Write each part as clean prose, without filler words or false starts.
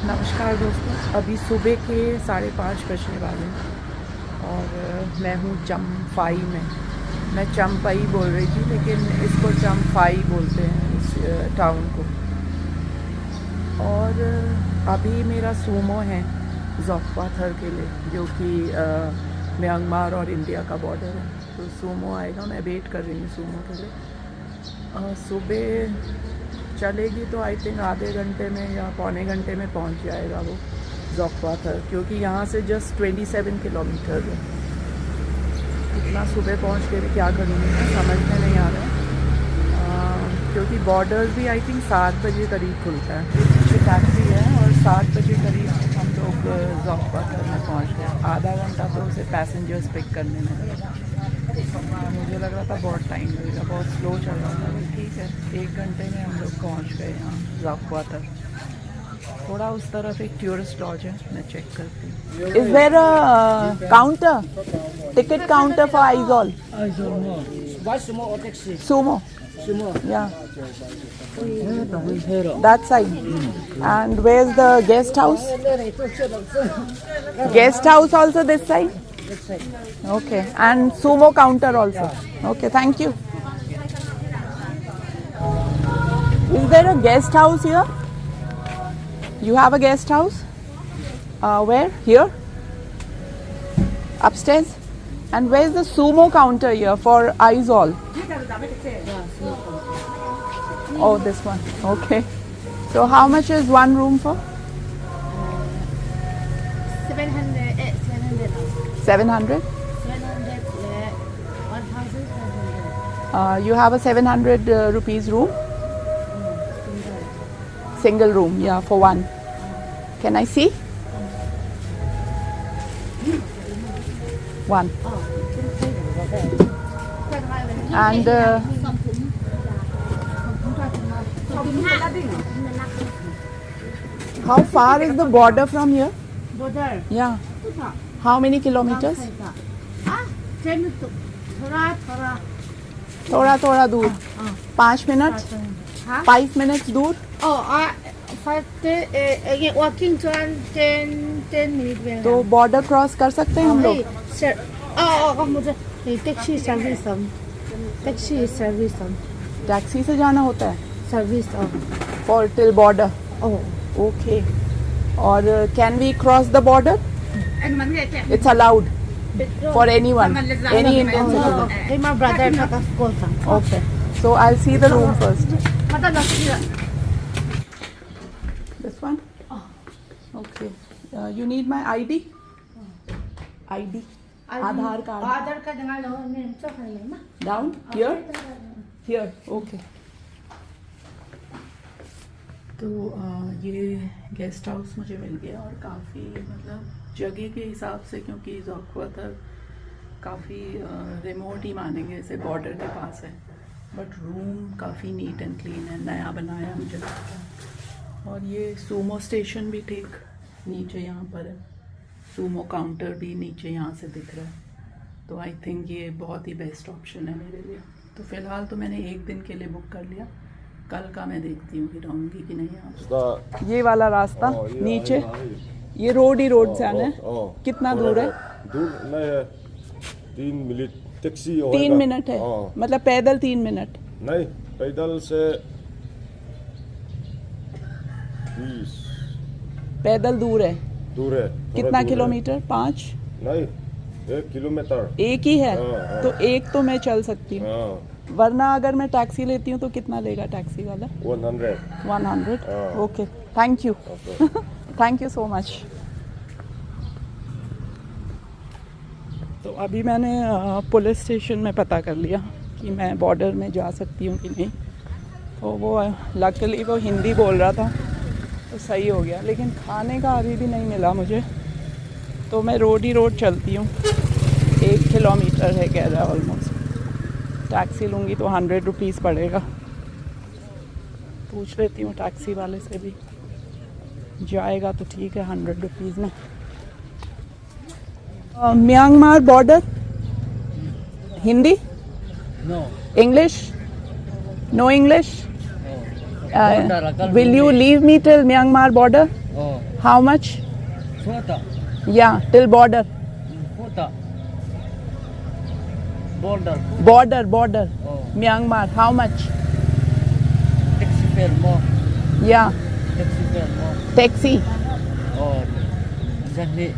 नमस्कार दोस्तों, अभी सुबह के 5:30 बजने वाले हैं और मैं हूँ चम्फाई में। मैं चम्पाई बोल रही थी लेकिन इसको चम्फाई बोलते हैं इस टाउन को। और अभी मेरा सूमो है ज़ॉकपाथर के लिए, जो कि म्यांमार और इंडिया का बॉर्डर है। तो सूमो आएगा, मैं वेट कर रही हूँ सूमो के लिए। सुबह चलेगी तो आई थिंक आधे घंटे में या पौने घंटे में पहुंच जाएगा वो ज़ॉकपाथर, क्योंकि यहाँ से जस्ट 27 किलोमीटर है। इतना सुबह पहुँच के भी क्या करूँगी मैं समझ में नहीं आ रहा है, क्योंकि बॉर्डर भी आई थिंक 7 बजे करीब खुलता है। पीछे टैक्सी है और 7 बजे करीब हम लोग ज़ॉकपाथर में पहुँच गए। आधा घंटा तो उसे पैसेंजर्स पिक करने में लगेगा। मुझे लग रहा था बहुत टाइम लगेगा, बहुत स्लो चल रहा था। ठीक है, 1 घंटे में हम लोग पहुँच गए यहाँ ज़ॉकपाथर। थोड़ा उस तरफ एक टूरिस्ट लॉज है, मैं चेक करती हूँ। Is there a counter, ticket counter for Aizawl? Sumo. Yeah. That side. And where's the guest house? Guest house also this side? Okay. And sumo counter also? Okay, thank you. Is there a guest house here? You have a guest house? Where? Here? Upstairs? And where's the sumo counter here for Aizol? Oh, this one. Okay. So how much is one room for? 700. 700? 1,700. You have a 700 rupees room? Single room, yeah, for one. Can I see? One. And how far is the border from here? Border. Yeah. How many kilometers? थोड़ा थोड़ा दूर। 5 minute? 5 minute दूर? Walking to 10 minutes. तो border cross कर सकते हैं हम लोग? Taxi service taxi service taxi से जाना होता है service for till border? Okay. और can we cross the border? It's allowed for anyone, any Indian citizen? My brother Pakistan. Okay, so I'll see the room first. This one? Okay. You need my ID? ID? Aadhaar card. Down? Here? Here, okay. तो ये guest house मुझे मिल गया और काफ़ी मतलब जगह के हिसाब से, क्योंकि ज़ॉकपाथर काफ़ी रिमोट ही मानेंगे, इसे बॉर्डर के पास है, बट रूम काफ़ी नीट एंड क्लीन है, नया बनाया मुझे लगता है। और ये सूमो स्टेशन भी ठीक नीचे यहाँ पर है, सूमो काउंटर भी नीचे यहाँ से दिख रहा है। तो आई थिंक ये बहुत ही बेस्ट ऑप्शन है मेरे लिए। तो फ़िलहाल तो मैंने 1 दिन के लिए बुक कर लिया, कल का मैं देखती हूँ कि रहूँगी कि नहीं यहाँ। ये वाला रास्ता नीचे, ये रोड ही रोड से आना है। कितना दूर है? दूर नहीं है, 3 मिनट टैक्सी 3 मिनट है? मतलब पैदल 3 मिनट? नहीं, पैदल से 20। पैदल दूर है? दूर है। कितना किलोमीटर? 5? नहीं, 1 किलोमीटर। एक ही है? तो एक तो मैं चल सकती हूँ, वरना अगर मैं टैक्सी लेती हूँ तो कितना लेगा टैक्सी वाला? 100? Okay, thank you. Thank you so much. तो अभी मैंने पुलिस स्टेशन में पता कर लिया कि मैं बॉर्डर में जा सकती हूँ कि नहीं। तो वो लकीली वो हिंदी बोल रहा था तो सही हो गया, लेकिन खाने का अभी भी नहीं मिला मुझे। तो मैं रोड ही रोड चलती हूँ, 1 किलोमीटर है कह रहा है ऑलमोस्ट। टैक्सी लूँगी तो 100 रुपीज़ पड़ेगा। पूछ लेती हूँ टैक्सी वाले से भी, जाएगा तो ठीक है 100 रुपीज़ में। Myanmar border Hindi? No. English? No English? Will you leave me till Myanmar border? Oh, How much? Fota. Yeah, till border. Fota. Border. Border. Oh, Myanmar. How much? taxi fare more. Yeah, Taxi fare more. taxi. Oh, exactly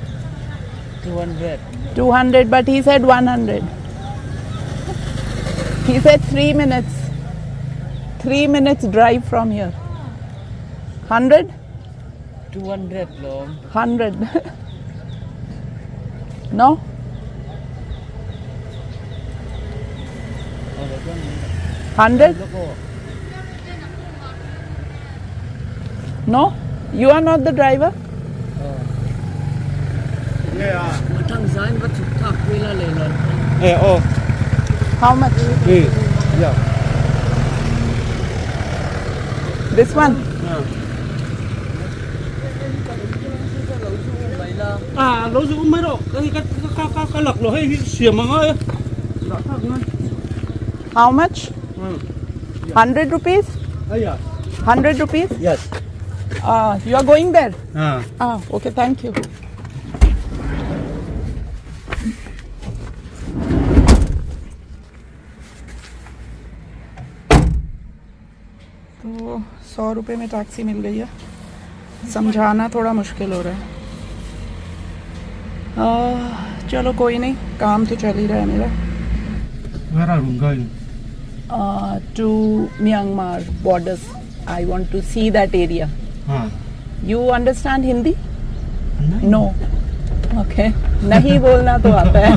200. 200, but he said 100. He said 3 minutes. 3 minutes drive from here. 100? 200 long. 100. No? Oh, the one. 100? Look, oh. No? You are not the driver? Thằng sáng vẫn chụp thạc với là lệ lần. How much? Yeah. This one? Lỗ dữ mấy độ cái lọc lỗ hay xìa mà ngơi. How much? 100 rupees? 100 rupees? Yes. You are going there? À. Okay, thank you. तो 100 रुपये में taxi मिल गई है. समझाना थोड़ा मुश्किल हो रहा है. चलो कोई नहीं, काम तो चल ही रहा है मेरा. Where are you going? To Myanmar borders. I want to see that area. हाँ. You understand Hindi? No. Okay. नहीं बोलना तो आता है.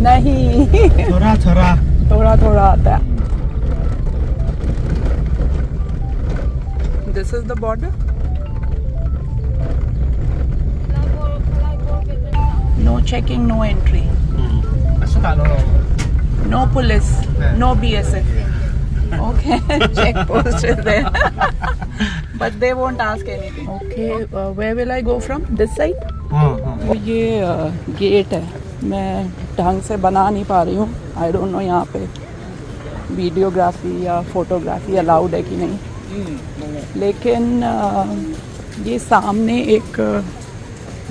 नहीं. थोड़ा थोड़ा आता है. This is the border. No checking, no entry. No police, no BSF. Okay, check post is there. But they won't ask anything. Okay, where will I go from? This side? तो ये गेट है. मैं ढंग से बना नहीं पा रही हूँ. आई डोंट नो यहाँ पे वीडियोग्राफी या फोटोग्राफी अलाउड है कि नहीं. लेकिन ये सामने एक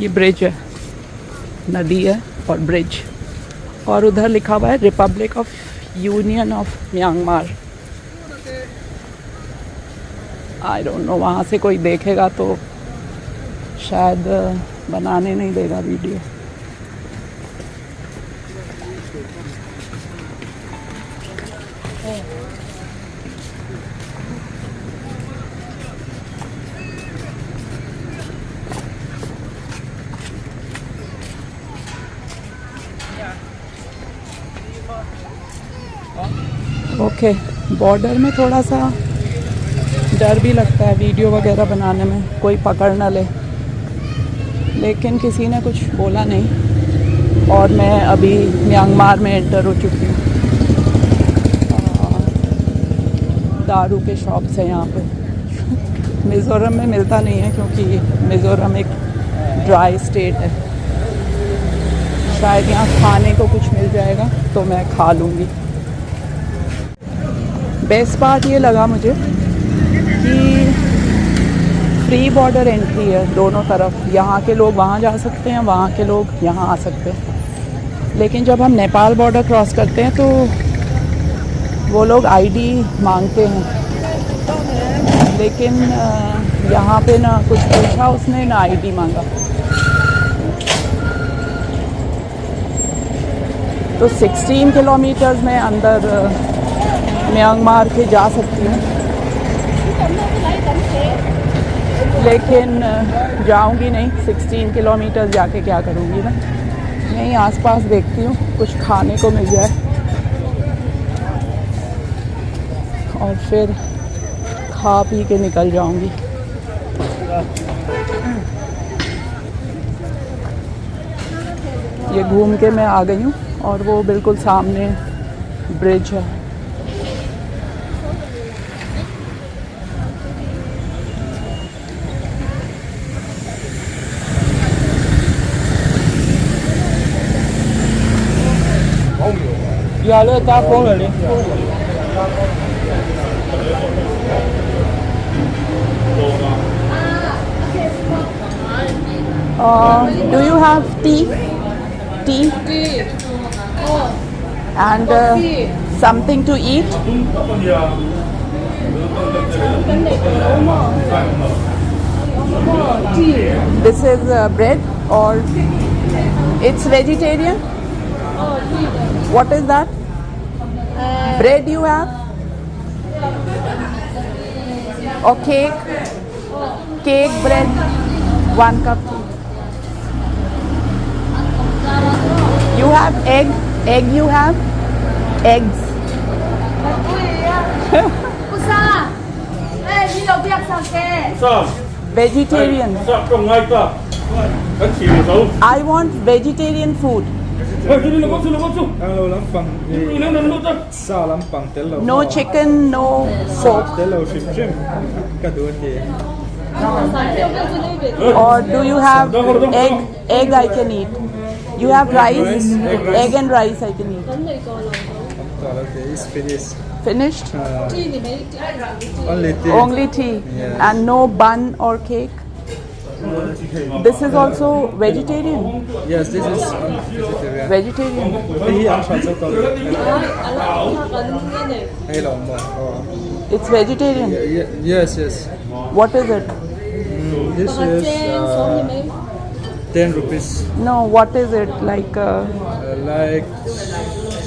ये ब्रिज है, नदी है और ब्रिज, और उधर लिखा हुआ है Republic of union of Myanmar. I don't know, वहाँ से कोई देखेगा तो शायद बनाने नहीं देगा वीडियो. ओके, बॉर्डर में थोड़ा सा डर भी लगता है वीडियो वगैरह बनाने में, कोई पकड़ ना ले. लेकिन किसी ने कुछ बोला नहीं और मैं अभी म्यांमार में एंटर हो चुकी हूँ. दारू के शॉप्स है यहाँ पे. मिज़ोरम में मिलता नहीं है क्योंकि मिज़ोरम एक ड्राई स्टेट है. शायद यहाँ खाने को कुछ मिल जाएगा तो मैं खा लूँगी. बेस्ट पार्ट ये लगा मुझे कि फ्री बॉर्डर एंट्री है दोनों तरफ. यहाँ के लोग वहाँ जा सकते हैं, वहाँ के लोग यहाँ आ सकते हैं. लेकिन जब हम नेपाल बॉर्डर क्रॉस करते हैं तो वो लोग आईडी मांगते हैं. लेकिन यहाँ पे ना कुछ पूछा उसने, ना आईडी मांगा. तो 16 किलोमीटर्स में अंदर म्यांमार के जा सकती हूँ. लेकिन जाऊंगी नहीं. 16 किलोमीटर जाके क्या करूँगी मैं. यहीं आसपास देखती हूँ कुछ खाने को मिल जाए और फिर खा पी के निकल जाऊंगी. ये घूम के मैं आ गई हूँ और वो बिल्कुल सामने ब्रिज है. Giờ lên ta phố rồi đi. Do you have tea? Tea? And something to eat? This is bread or it's vegetarian? What is that? Bread you have? Or cake? Cake, bread, 1 cup tea. You have egg? Egg you have? Eggs. Sao? Vegetarian. Sao trồng ngay cơ? Anh chỉ xấu. I want vegetarian food. Ê, cái này có chú. Hello lắm bằng Cái này nó cho. sao lắm bằng tế lầu No chicken, no pork. tế lầu shrimp shrimp cả đua thì Or do you have egg? Egg I can eat. You have rice? Egg and rice I can eat. tao là cái is finished Finished? only tea Only tea. Yeah. And no bun or cake? This is also vegetarian? yes this is vegetarian Vegetarian. thì ăn sản xuất tao hay là mà It's vegetarian. yes yes What is it? this is 10 rupees No, what is it? Like like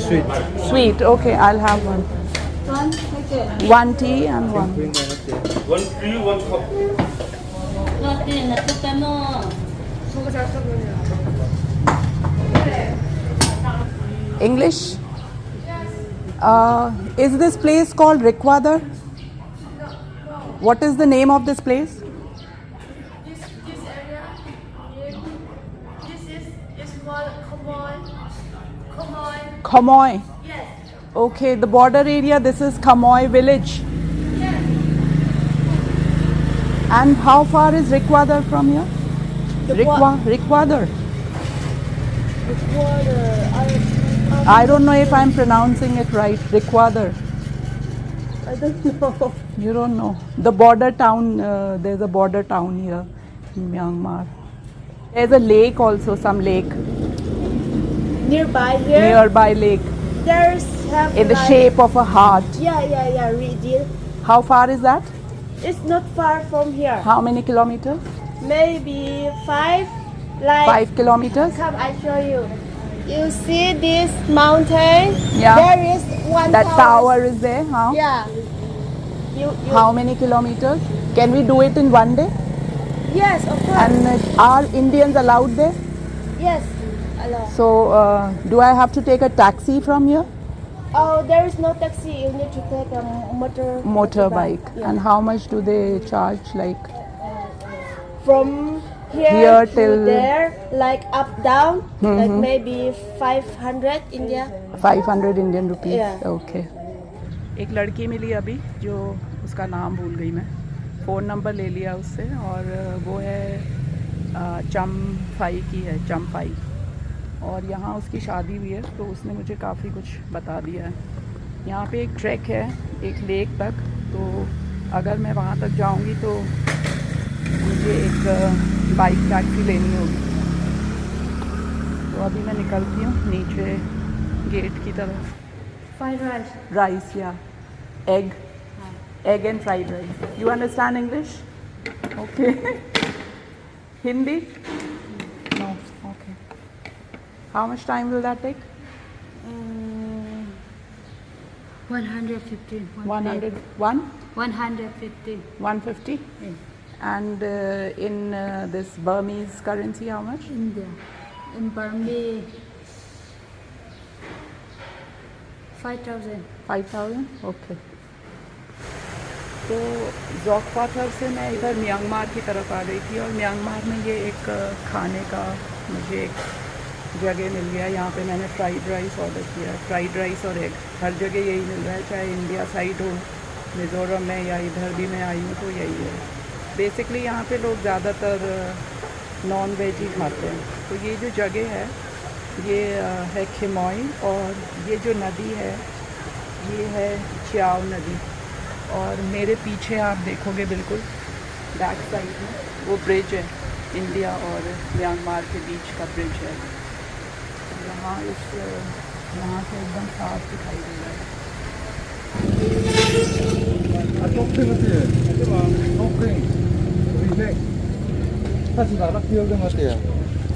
sweet sweet. Okay, I'll have one. One tea and one. green tea One tea, one cup. English? Is this place called Rikwadar? What is the name of this place? This area, this is called Khamoy. Khamoy. Yes. Okay, the border area, this is Khamoy village. And how far is Rikwadar from here? Rikwadar. I don't know if I'm pronouncing it right. Rikwadar. I don't know. You don't know. The border town, there's a border town here in Myanmar. There's a lake also, some lake, Nearby here, nearby lake, there's have in the like- shape of a heart. Yeah, really. How far is that? It's not far from here. How many kilometers? Maybe 5. Like 5 kilometers? come, I show you. You see this mountain? Yeah. There is one That tower is there, huh? Yeah. You How many kilometers? Can we do it in one day? Yes, of course. And are Indians allowed there? Yes. Hello. So do I have to take a taxi from here? Oh, there is no taxi. You need to take a Motorbike. Yeah. And how much do they charge? Like From Here here, to till- there, like up down, like maybe 500 India. 500 Indian rupees. Yeah. Okay. एक लड़की मिली अभी जो उसका नाम भूल गई मैं, phone number ले लिया उससे और वो है चम्फाई की है, चम्फाई, और यहाँ उसकी शादी हुई है तो उसने मुझे काफ़ी कुछ बता दिया है। यहाँ पे एक ट्रैक है एक लेक तक, तो अगर मैं वहाँ तक जाऊँगी तो मुझे एक बाइक टैक्सी लेनी होगी। तो अभी मैं निकलती हूँ नीचे गेट की तरफ। Fried rice. Rice, yeah. Egg. Egg and fried rice. You understand English? Okay. Hindi? No. Okay. How much time will that take? 115. 100. 150. 150? And in this Burmese currency, how much? India. In Burmese, 5,000. 5,000? Okay. तो ज़ोकपाथर से मैं इधर Myanmar की तरफ आ गई थी और Myanmar में ये एक खाने का मुझे एक जगह मिल गया। यहाँ पे मैंने फ्राइड राइस ऑर्डर किया, फ्राइड राइस और एग। हर जगह यही मिल रहा है, चाहे इंडिया साइड हो, मिज़ोरम में या इधर भी मैं आई हूँ तो यही है। बेसिकली यहाँ पे लोग ज़्यादातर नॉन वेज ही खाते हैं। तो ये जो जगह है ये है खिमोई, और ये जो नदी है ये है चियाओ नदी, और मेरे पीछे आप देखोगे बिल्कुल बैक साइड में वो ब्रिज है, इंडिया और म्यांमार के बीच का ब्रिज है। यहाँ यहाँ से एकदम साफ दिखाई दे रहा है।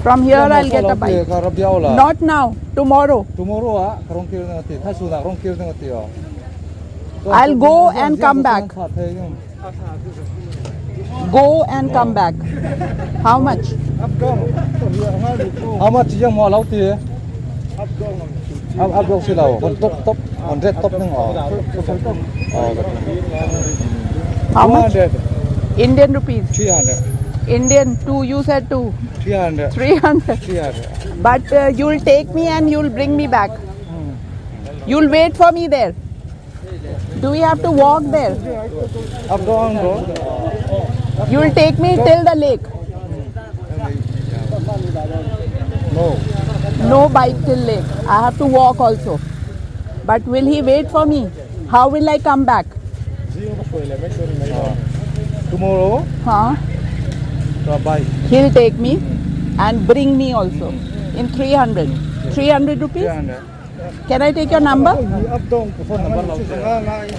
From here I'll get a bite. Not now, tomorrow. I'll go and come back. Go and come back. How much? How much you more out here? Up go silo. Top on red top nang How much? Indian rupees. 300. Indian, 2, you said 2. 300. 300. 300. But you'll take me and you'll bring me back. You'll wait for me there. Do we have to walk there? Up down bro. You'll take me till the lake. No. No bike till lake. I have to walk also. But will he wait for me? How will I come back? Tomorrow. Huh? Bye. He'll take me and bring me also in 300. 300 rupees? 300. Can I take your number? Up down. Phone number.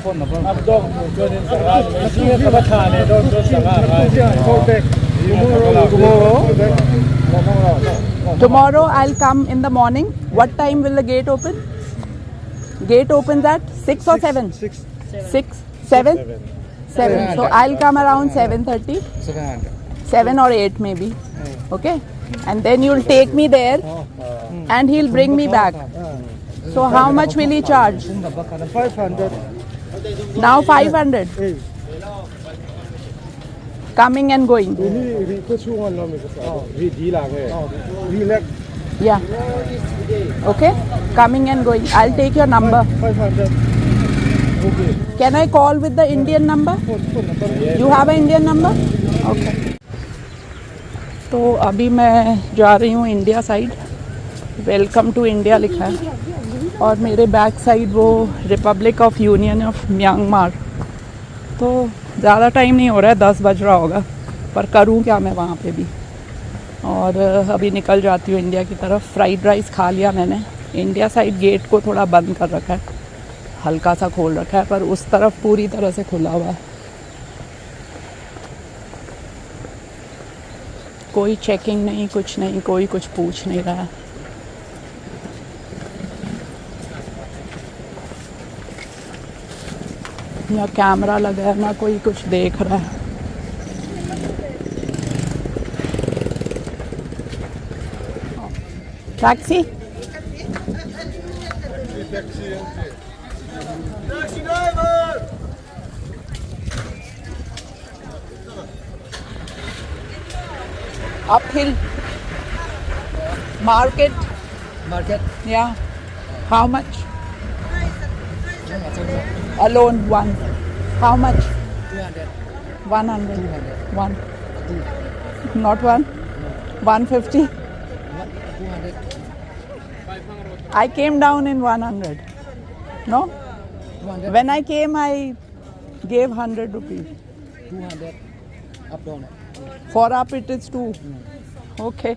Phone number. Up down. Tomorrow I'll come in the morning. What time will the gate open? Gate opens at 6 or 7? 6. 6? 7? 7. So I'll come around 7:30. 700. 7 or 8 maybe. Okay? And then you'll take me there and he'll bring me back. So how much will he charge? 500. Now 500. Coming and going. Yeah. Okay? Coming and going. I'll take your number. 500. Okay. Can I call with the Indian number? You have an Indian number? Okay. तो अभी मैं जा रही हूँ India side. Welcome to India लिखा है और मेरे बैक साइड वो republic of union of Myanmar. तो ज़्यादा टाइम नहीं हो रहा है, 10 बज रहा होगा, पर करूँ क्या मैं वहाँ पे भी। और अभी निकल जाती हूँ इंडिया की तरफ। फ्राइड राइस खा लिया मैंने। इंडिया साइड गेट को थोड़ा बंद कर रखा है, हल्का सा खोल रखा है, पर उस तरफ पूरी तरह से खुला हुआ है। कोई चेकिंग नहीं, कुछ नहीं, कोई कुछ पूछ नहीं रहा है। ना कैमरा लगा है, ना कोई कुछ देख रहा है। Taxi? Uphill. Market. Yeah. How much? Alone one. How much? 100. One. Not one? 150? I came down in 100. No? When I came, I gave 100 rupees. 200 up down. For up it is 2. Okay.